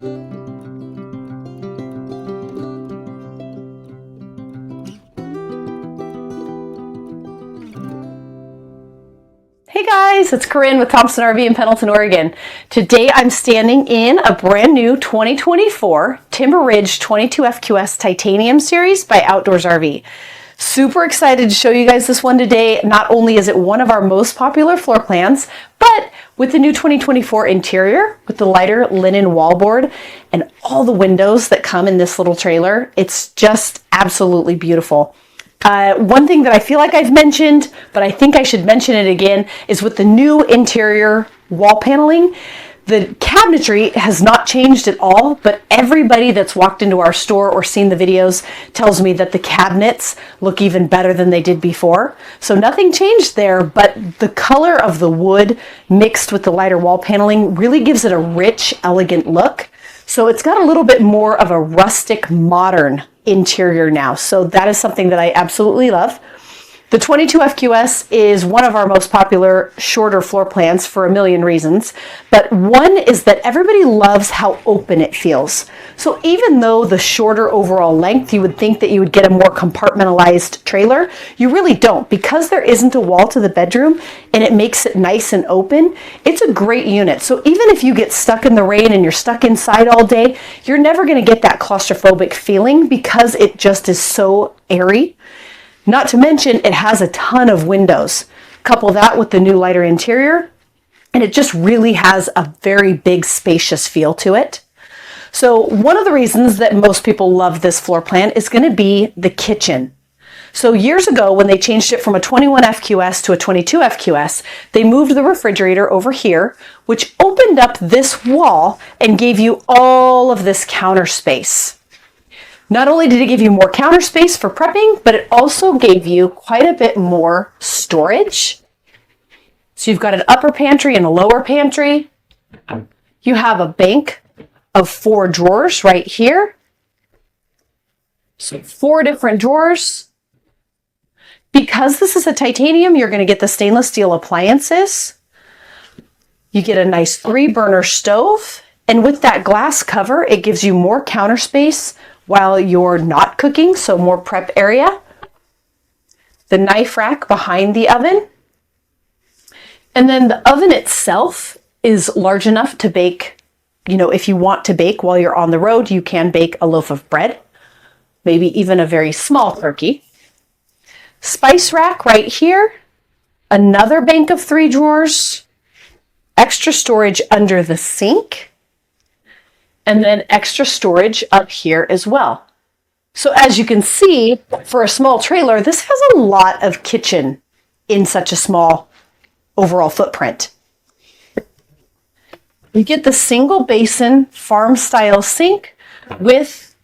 Hey guys, it's Corinne with Thompson RV in Pendleton, Oregon. Today I'm standing in a brand new 2024 Timber Ridge 22FQS Titanium Series by Outdoors RV. Super excited to show you guys this one today. Not only is it one of our most popular floor plans, but with the new 2024 interior, with the lighter linen wallboard and all the windows that come in this little trailer, it's just absolutely beautiful. One thing that I feel like I've mentioned, but I think I should mention it again, is with the new interior wall paneling, the cabinetry has not changed at all, but everybody that's walked into our store or seen the videos tells me that the cabinets look even better than they did before. So nothing changed there, but the color of the wood mixed with the lighter wall paneling really gives it a rich, elegant look. So it's got a little bit more of a rustic, modern interior now. So that is something that I absolutely love. The 22FQS is one of our most popular shorter floor plans for a million reasons, but one is that everybody loves how open it feels. So even though the shorter overall length, you would think that you would get a more compartmentalized trailer, you really don't. Because there isn't a wall to the bedroom and it makes it nice and open, it's a great unit. So even if you get stuck in the rain and you're stuck inside all day, you're never going to get that claustrophobic feeling because it just is so airy. Not to mention, it has a ton of windows. Couple that with the new lighter interior, and it just really has a very big, spacious feel to it. So one of the reasons that most people love this floor plan is going to be the kitchen. So years ago, when they changed it from a 21FQS to a 22FQS, they moved the refrigerator over here, which opened up this wall and gave you all of this counter space. Not only did it give you more counter space for prepping, but it also gave you quite a bit more storage. So you've got an upper pantry and a lower pantry. You have a bank of 4 drawers right here. So 4 different drawers. Because this is a titanium, you're going to get the stainless steel appliances. You get a nice 3-burner stove. And with that glass cover, it gives you more counter space while you're not cooking, so more prep area. The knife rack behind the oven. And then the oven itself is large enough to bake, if you want to bake while you're on the road, you can bake a loaf of bread, maybe even a very small turkey. Spice rack right here. Another bank of 3 drawers. Extra storage under the sink. And then extra storage up here as well. So as you can see, for a small trailer, this has a lot of kitchen in such a small overall footprint. You get the single basin farm style sink with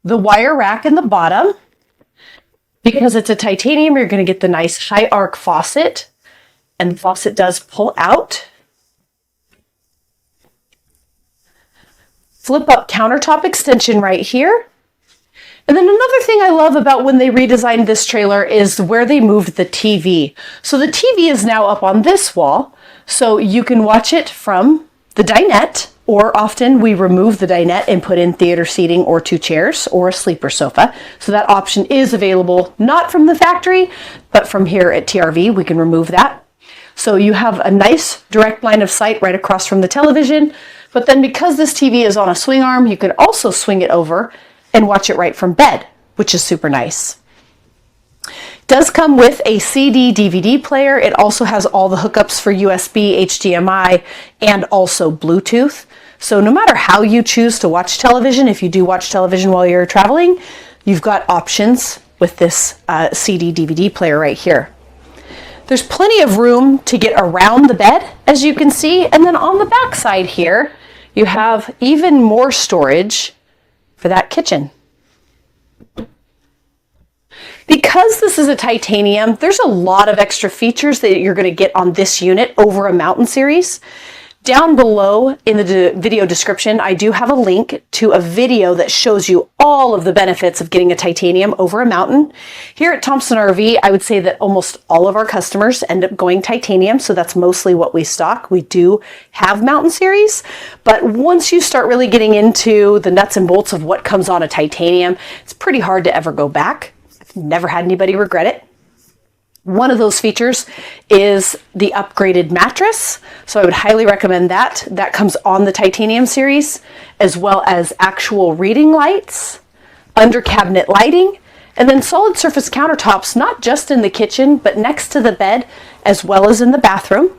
the wire rack in the bottom. Because it's a titanium, you're going to get the nice high arc faucet, and the faucet does pull out. Flip up countertop extension right here. And then another thing I love about when they redesigned this trailer is where they moved the TV. So the TV is now up on this wall, so you can watch it from the dinette, or often we remove the dinette and put in theater seating or 2 chairs or a sleeper sofa. So that option is available, not from the factory, but from here at TRV, we can remove that. So you have a nice direct line of sight right across from the television. But then because this TV is on a swing arm, you can also swing it over and watch it right from bed, which is super nice. It does come with a CD DVD player. It also has all the hookups for USB, HDMI, and also Bluetooth. So no matter how you choose to watch television, if you do watch television while you're traveling, you've got options with this CD DVD player right here. There's plenty of room to get around the bed, as you can see. And then on the back side here, you have even more storage for that kitchen. Because this is a titanium, there's a lot of extra features that you're going to get on this unit over a Mountain Series. Down below in the video description, I do have a link to a video that shows you all of the benefits of getting a titanium over a mountain. Here at Thompson RV, I would say that almost all of our customers end up going titanium, so that's mostly what we stock. We do have mountain series, but once you start really getting into the nuts and bolts of what comes on a titanium, it's pretty hard to ever go back. I've never had anybody regret it. One of those features is the upgraded mattress. So I would highly recommend that. That comes on the titanium series, as well as actual reading lights, under cabinet lighting, and then solid surface countertops, not just in the kitchen, but next to the bed, as well as in the bathroom.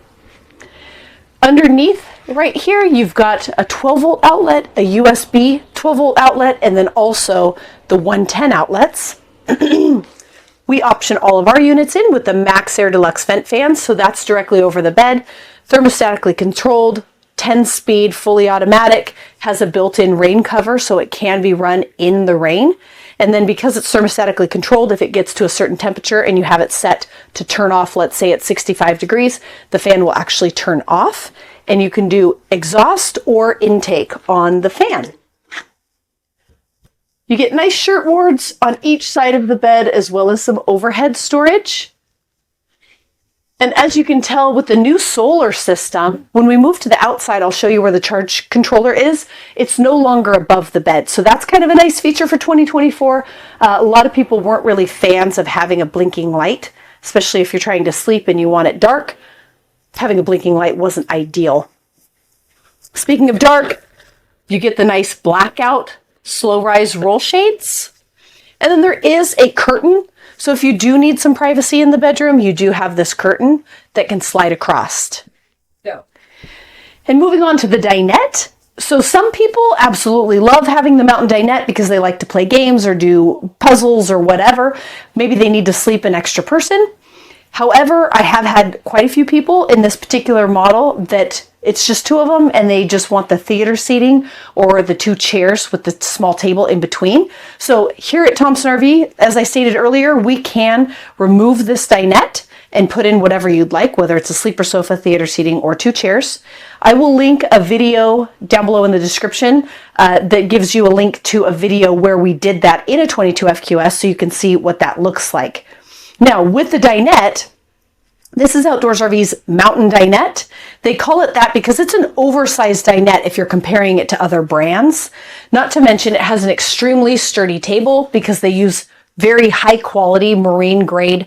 Underneath, right here, you've got a 12-volt outlet, a USB 12-volt outlet, and then also the 110 outlets. We option all of our units in with the Max Air Deluxe vent fans, so that's directly over the bed, thermostatically controlled, 10-speed, fully automatic, has a built-in rain cover so it can be run in the rain. And then because it's thermostatically controlled, if it gets to a certain temperature and you have it set to turn off, let's say at 65 degrees, the fan will actually turn off, and you can do exhaust or intake on the fan. You get nice shirt wards on each side of the bed, as well as some overhead storage. And as you can tell with the new solar system, when we move to the outside, I'll show you where the charge controller is. It's no longer above the bed. So that's kind of a nice feature for 2024. A lot of people weren't really fans of having a blinking light, especially if you're trying to sleep and you want it dark. Having a blinking light wasn't ideal. Speaking of dark, you get the nice blackout slow rise roll shades. And then there is a curtain. So if you do need some privacy in the bedroom, you do have this curtain that can slide across. Yeah. And moving on to the dinette. So some people absolutely love having the mountain dinette because they like to play games or do puzzles or whatever. Maybe they need to sleep an extra person. However, I have had quite a few people in this particular model that it's just two of them and they just want the theater seating or the two chairs with the small table in between. So here at Thompson RV, as I stated earlier, we can remove this dinette and put in whatever you'd like, whether it's a sleeper sofa, theater seating, or two chairs. I will link a video down below in the description that gives you a link to a video where we did that in a 22 FQS so you can see what that looks like. Now, with the dinette, this is Outdoors RV's mountain dinette. They call it that because it's an oversized dinette if you're comparing it to other brands. Not to mention it has an extremely sturdy table because they use very high quality marine grade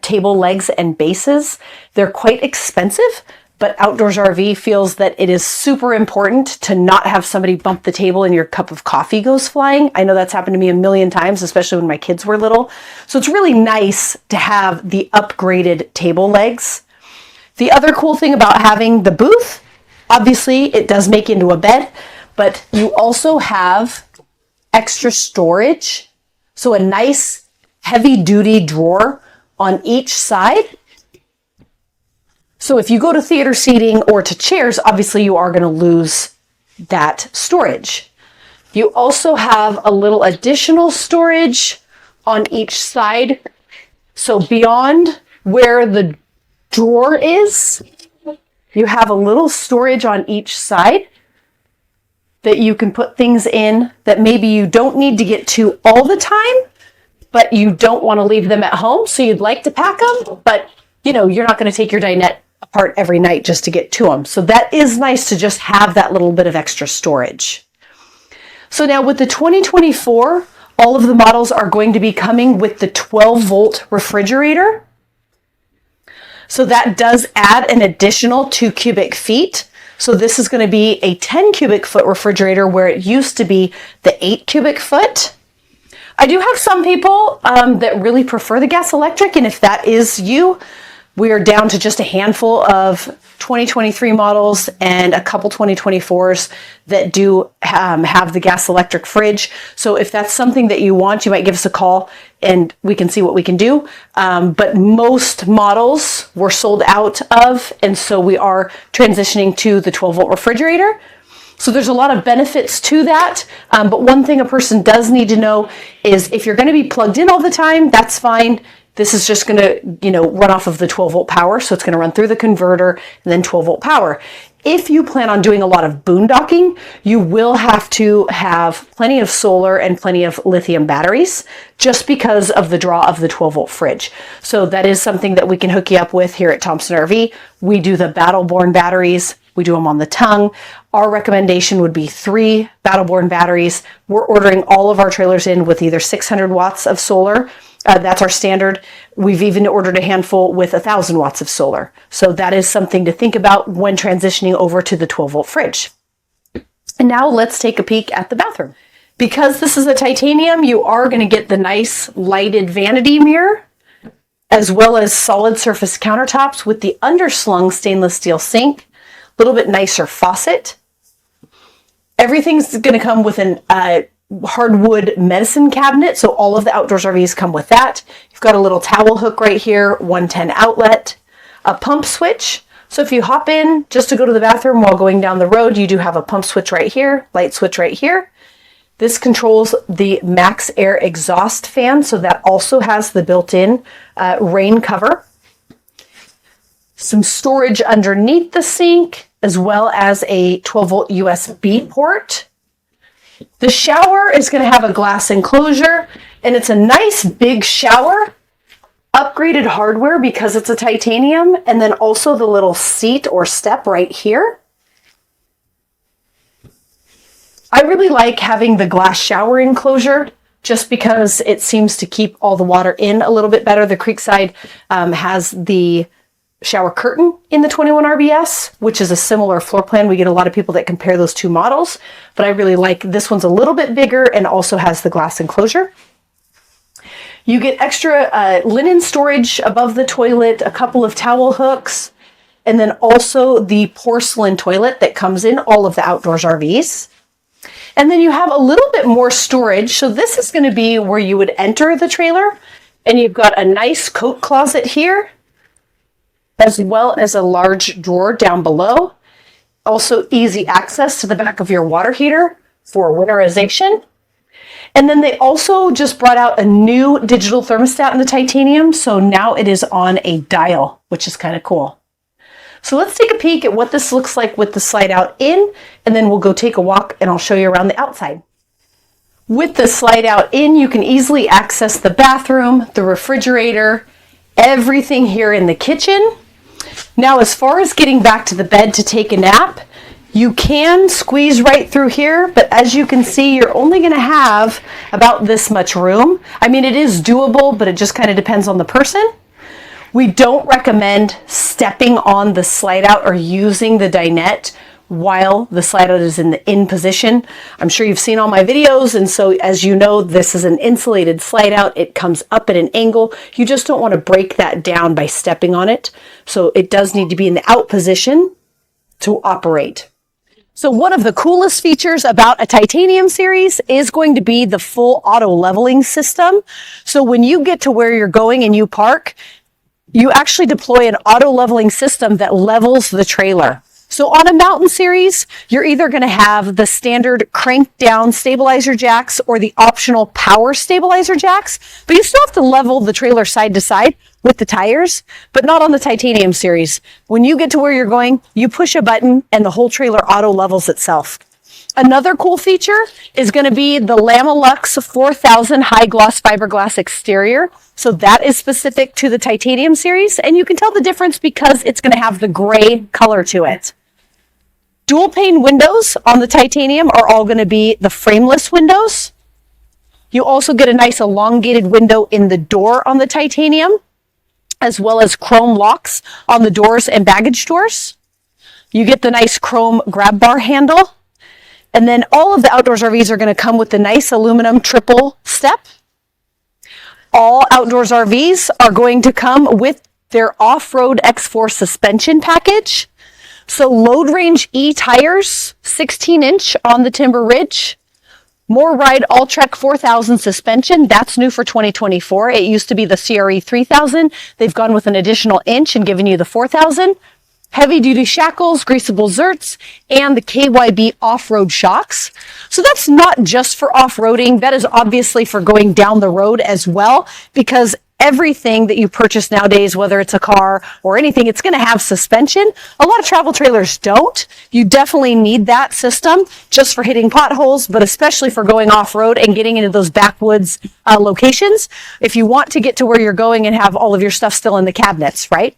table legs and bases. They're quite expensive, but Outdoors RV feels that it is super important to not have somebody bump the table and your cup of coffee goes flying. I know that's happened to me a million times, especially when my kids were little. So it's really nice to have the upgraded table legs. The other cool thing about having the booth, obviously it does make into a bed, but you also have extra storage. So a nice heavy duty drawer on each side. So if you go to theater seating or to chairs, obviously you are going to lose that storage. You also have a little additional storage on each side. So beyond where the drawer is, you have a little storage on each side that you can put things in that maybe you don't need to get to all the time, but you don't want to leave them at home. So you'd like to pack them, but you know, you're not going to take your dinette apart every night just to get to them. So that is nice to just have that little bit of extra storage. So now with the 2024, all of the models are going to be coming with the 12-volt refrigerator. So that does add an additional 2 cubic feet. So this is going to be a 10 cubic foot refrigerator where it used to be the 8 cubic foot. I do have some people that really prefer the gas electric, and if that is you, we are down to just a handful of 2023 models and a couple 2024s that do have the gas electric fridge. So if that's something that you want, you might give us a call and we can see what we can do. But most models were sold out of, and so we are transitioning to the 12-volt refrigerator. So there's a lot of benefits to that. But one thing a person does need to know is if you're going to be plugged in all the time, that's fine. This is just going to, run off of the 12-volt power. So it's going to run through the converter and then 12-volt power. if you plan on doing a lot of boondocking, you will have to have plenty of solar and plenty of lithium batteries just because of the draw of the 12-volt fridge. So that is something that we can hook you up with here at Thompson RV. We do the Battleborn batteries. We do them on the tongue. Our recommendation would be 3 Battleborn batteries. We're ordering all of our trailers in with either 600 watts of solar. That's our standard. We've even ordered a handful with 1,000 watts of solar. So that is something to think about when transitioning over to the 12-volt fridge. And now let's take a peek at the bathroom. Because this is a titanium, you are going to get the nice lighted vanity mirror, as well as solid surface countertops with the underslung stainless steel sink. A little bit nicer faucet. Everything's going to come with an hardwood medicine cabinet, so all of the outdoors RVs come with that. You've got a little towel hook right here, 110 outlet, a pump switch. So if you hop in just to go to the bathroom while going down the road, you do have a pump switch right here, light switch right here. This controls the max air exhaust fan, so that also has the built-in rain cover. Some storage underneath the sink, as well as a 12-volt USB port. The shower is going to have a glass enclosure, and it's a nice big shower. Upgraded hardware because it's a titanium, and then also the little seat or step right here. I really like having the glass shower enclosure just because it seems to keep all the water in a little bit better. The Creekside has the shower curtain in the 21 RBS, which is a similar floor plan. We get a lot of people that compare those two models, but I really like this one's a little bit bigger and also has the glass enclosure. You get extra linen storage above the toilet, a couple of towel hooks, and then also the porcelain toilet that comes in all of the outdoors RVs. And then you have a little bit more storage. So this is going to be where you would enter the trailer, and you've got a nice coat closet here, as well as a large drawer down below. Also easy access to the back of your water heater for winterization. And then they also just brought out a new digital thermostat in the titanium. So now it is on a dial, which is kind of cool. So let's take a peek at what this looks like with the slide out in, and then we'll go take a walk and I'll show you around the outside. With the slide out in, you can easily access the bathroom, the refrigerator, everything here in the kitchen. Now, as far as getting back to the bed to take a nap, you can squeeze right through here, but as you can see, you're only going to have about this much room. I mean, it is doable, but it just kind of depends on the person. We don't recommend stepping on the slide out or using the dinette while the slide out is in the in position. I'm sure you've seen all my videos, and so as you know, this is an insulated slide out. It comes up at an angle. You just don't want to break that down by stepping on it. So it does need to be in the out position to operate. So one of the coolest features about a titanium series is going to be the full auto leveling system. So when you get to where you're going and you park, you actually deploy an auto leveling system that levels the trailer. So on a mountain series, you're either going to have the standard crank down stabilizer jacks or the optional power stabilizer jacks, but you still have to level the trailer side to side with the tires, but not on the titanium series. When you get to where you're going, you push a button and the whole trailer auto levels itself. Another cool feature is going to be the Lamelux 4000 high gloss fiberglass exterior. So that is specific to the titanium series, and you can tell the difference because it's going to have the gray color to it. Dual pane windows on the titanium are all going to be the frameless windows. You also get a nice elongated window in the door on the titanium, as well as chrome locks on the doors and baggage doors. You get the nice chrome grab bar handle. And then all of the outdoors RVs are going to come with the nice aluminum triple step. All outdoors RVs are going to come with their off-road X4 suspension package. So load range E tires, 16-inch on the Timber Ridge. More Ride All-Trek 4000 suspension. That's new for 2024. It used to be the CRE 3000. They've gone with an additional inch and given you the 4000. Heavy-duty shackles, greasable zerts, and the KYB off-road shocks. So that's not just for off-roading. That is obviously for going down the road as well, because everything that you purchase nowadays, whether it's a car or anything, it's going to have suspension. A lot of travel trailers don't. You definitely need that system just for hitting potholes, but especially for going off-road and getting into those backwoods locations. If you want to get to where you're going and have all of your stuff still in the cabinets, right?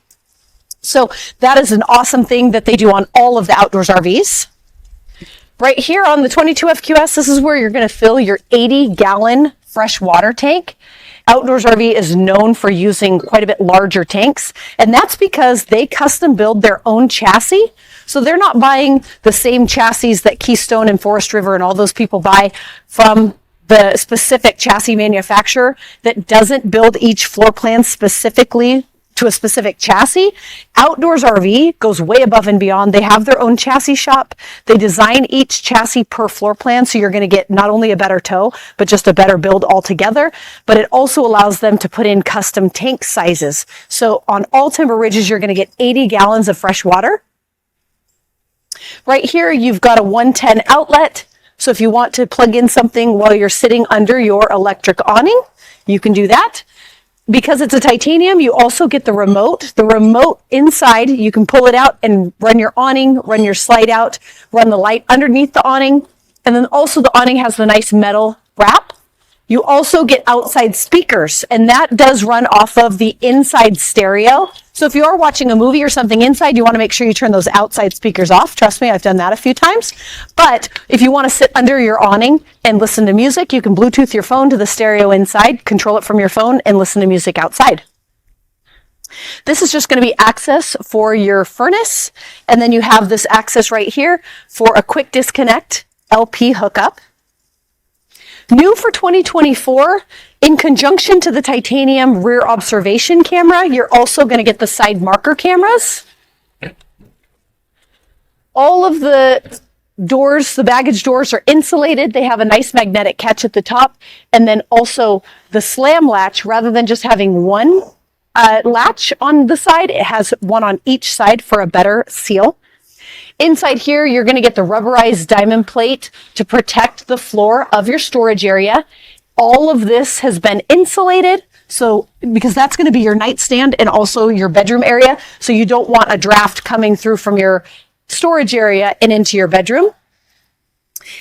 So that is an awesome thing that they do on all of the Outdoors RVs. Right here on the 22 FQS, this is where you're going to fill your 80-gallon fresh water tank. Outdoors RV is known for using quite a bit larger tanks, and that's because they custom build their own chassis. So they're not buying the same chassis that Keystone and Forest River and all those people buy from the specific chassis manufacturer that doesn't build each floor plan specifically to a specific chassis. Outdoors RV goes way above and beyond. They have their own chassis shop. They design each chassis per floor plan, so you're going to get not only a better tow, but just a better build altogether. But it also allows them to put in custom tank sizes. So on all timber ridges, you're going to get 80 gallons of fresh water. Right here, you've got a 110 outlet. So if you want to plug in something while you're sitting under your electric awning, you can do that. Because it's a titanium, you also get the remote. The remote inside, you can pull it out and run your awning, run your slide out, run the light underneath the awning. And then also the awning has the nice metal wrap. You also get outside speakers, and that does run off of the inside stereo. So if you are watching a movie or something inside, you want to make sure you turn those outside speakers off. Trust me, I've done that a few times. But if you want to sit under your awning and listen to music, you can Bluetooth your phone to the stereo inside, control it from your phone, and listen to music outside. This is just going to be access for your furnace. And then you have this access right here for a quick disconnect LP hookup. New for 2024, in conjunction to the titanium rear observation camera, you're also going to get the side marker cameras. All of the doors, the baggage doors, are insulated. They have a nice magnetic catch at the top. And then also the slam latch, rather than just having one latch on the side, it has one on each side for a better seal. Inside here, you're going to get the rubberized diamond plate to protect the floor of your storage area. All of this has been insulated, so because that's going to be your nightstand and also your bedroom area, so you don't want a draft coming through from your storage area and into your bedroom.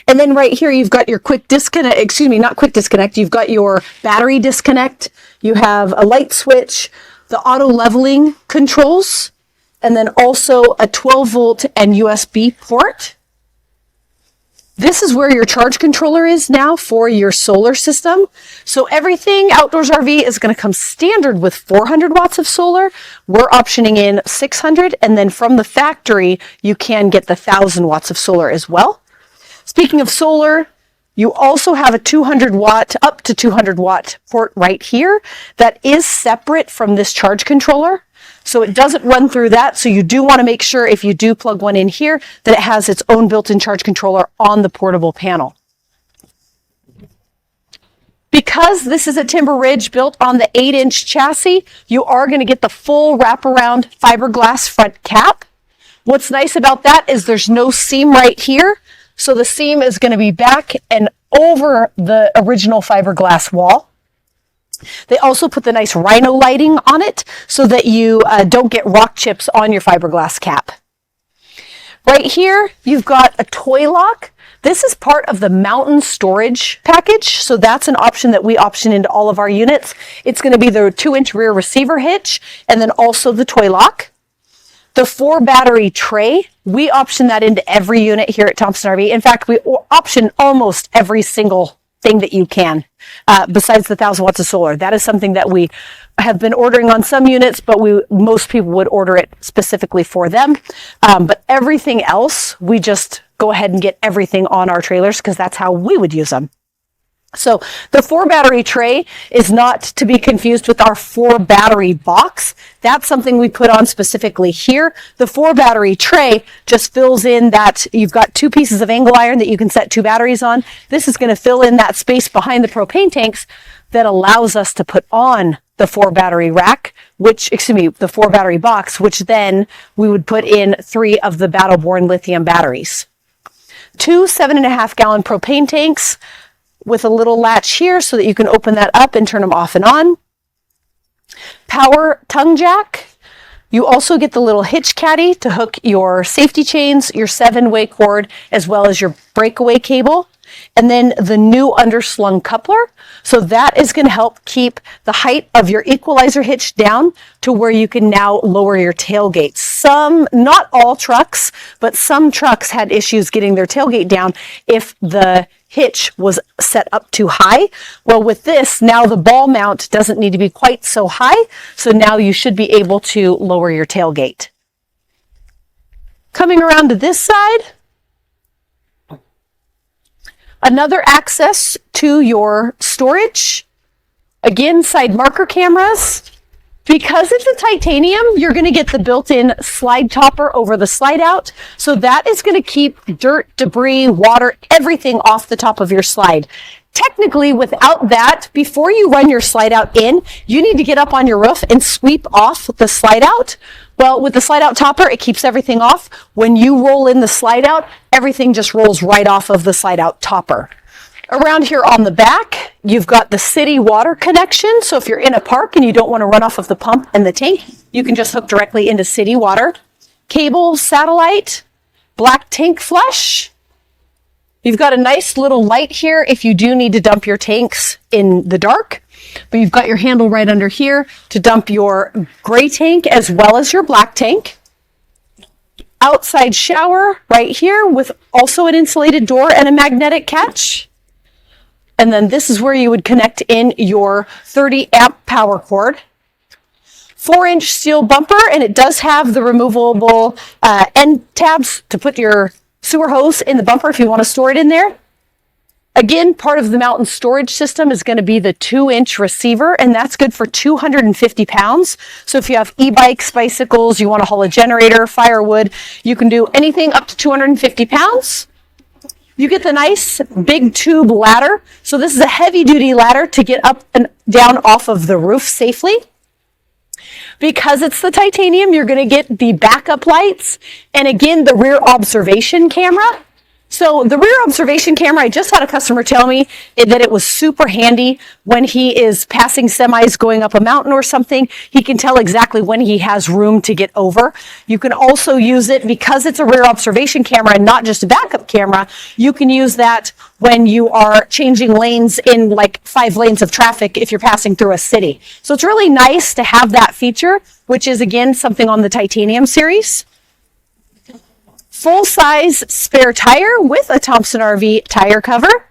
And then right here, you've got your quick disconnect, not quick disconnect, you've got your battery disconnect, you have a light switch, the auto leveling controls, and then also a 12-volt and USB port. This is where your charge controller is now for your solar system. So everything Outdoors RV is going to come standard with 400 watts of solar. We're optioning in 600, and then from the factory, you can get the 1,000 watts of solar as well. Speaking of solar, you also have a 200 watt, up to 200 watt port right here that is separate from this charge controller. So it doesn't run through that. So you do want to make sure if you do plug one in here that it has its own built-in charge controller on the portable panel. Because this is a Timber Ridge built on the 8-inch chassis, you are going to get the full wraparound fiberglass front cap. What's nice about that is there's no seam right here. So the seam is going to be back and over the original fiberglass wall. They also put the nice rhino lighting on it so that you don't get rock chips on your fiberglass cap. Right here, you've got a toy lock. This is part of the mountain storage package, so that's an option that we option into all of our units. It's going to be the 2-inch rear receiver hitch and then also the toy lock. The 4-battery tray, we option that into every unit here at Thompson RV. In fact, we option almost every single thing that you can, besides the 1,000 watts of solar. That is something that we have been ordering on some units, but most people would order it specifically for them. But everything else, we just go ahead and get everything on our trailers because that's how we would use them. So the 4-battery tray is not to be confused with our 4-battery box. That's something we put on specifically here. The 4-battery tray just fills in that you've got 2 pieces of angle iron that you can set 2 batteries on. This is going to fill in that space behind the propane tanks that allows us to put on the 4-battery rack, the 4-battery box, which then we would put in 3 of the Battle-Born lithium batteries. 2 7.5-gallon propane tanks with a little latch here so that you can open that up and turn them off and on. Power tongue jack. You also get the little hitch caddy to hook your safety chains, your 7-way cord, as well as your breakaway cable. And then the new underslung coupler. So that is going to help keep the height of your equalizer hitch down to where you can now lower your tailgate. Not all trucks, but some trucks had issues getting their tailgate down if the hitch was set up too high. Well, with this, now the ball mount doesn't need to be quite so high. So now you should be able to lower your tailgate. Coming around to this side, another access to your storage. Again, side marker cameras. Because it's a titanium, you're going to get the built-in slide topper over the slide out. So that is going to keep dirt, debris, water, everything off the top of your slide. Technically, without that, before you run your slide out in, you need to get up on your roof and sweep off the slide out. Well, with the slide out topper, it keeps everything off. When you roll in the slide out, everything just rolls right off of the slide out topper. Around here on the back, you've got the city water connection. So if you're in a park and you don't want to run off of the pump and the tank, you can just hook directly into city water. Cable, satellite, black tank flush. You've got a nice little light here if you do need to dump your tanks in the dark. But you've got your handle right under here to dump your gray tank as well as your black tank. Outside shower right here with also an insulated door and a magnetic catch. And then this is where you would connect in your 30 amp power cord. 4-inch steel bumper, and it does have the removable end tabs to put your sewer hose in the bumper if you want to store it in there. Again, part of the mountain storage system is going to be the 2-inch receiver, and that's good for 250 pounds. So if you have e-bikes, bicycles, you want to haul a generator, firewood, you can do anything up to 250 pounds. You get the nice big tube ladder. So this is a heavy duty ladder to get up and down off of the roof safely. Because it's the titanium, you're going to get the backup lights and again, the rear observation camera. So the rear observation camera, I just had a customer tell me that it was super handy when he is passing semis going up a mountain or something. He can tell exactly when he has room to get over. You can also use it because it's a rear observation camera and not just a backup camera. You can use that when you are changing lanes in like 5 lanes of traffic if you're passing through a city. So it's really nice to have that feature, which is again something on the titanium series. Full-size spare tire with a Thompson RV tire cover.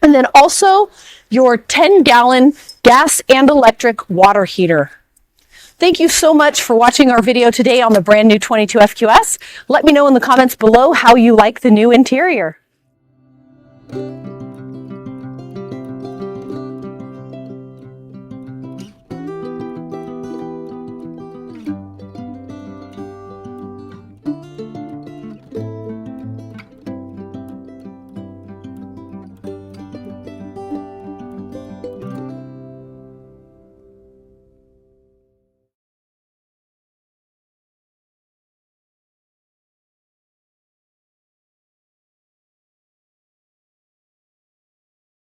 And then also your 10-gallon gas and electric water heater. Thank you so much for watching our video today on the brand new 22 FQS. Let me know in the comments below how you like the new interior.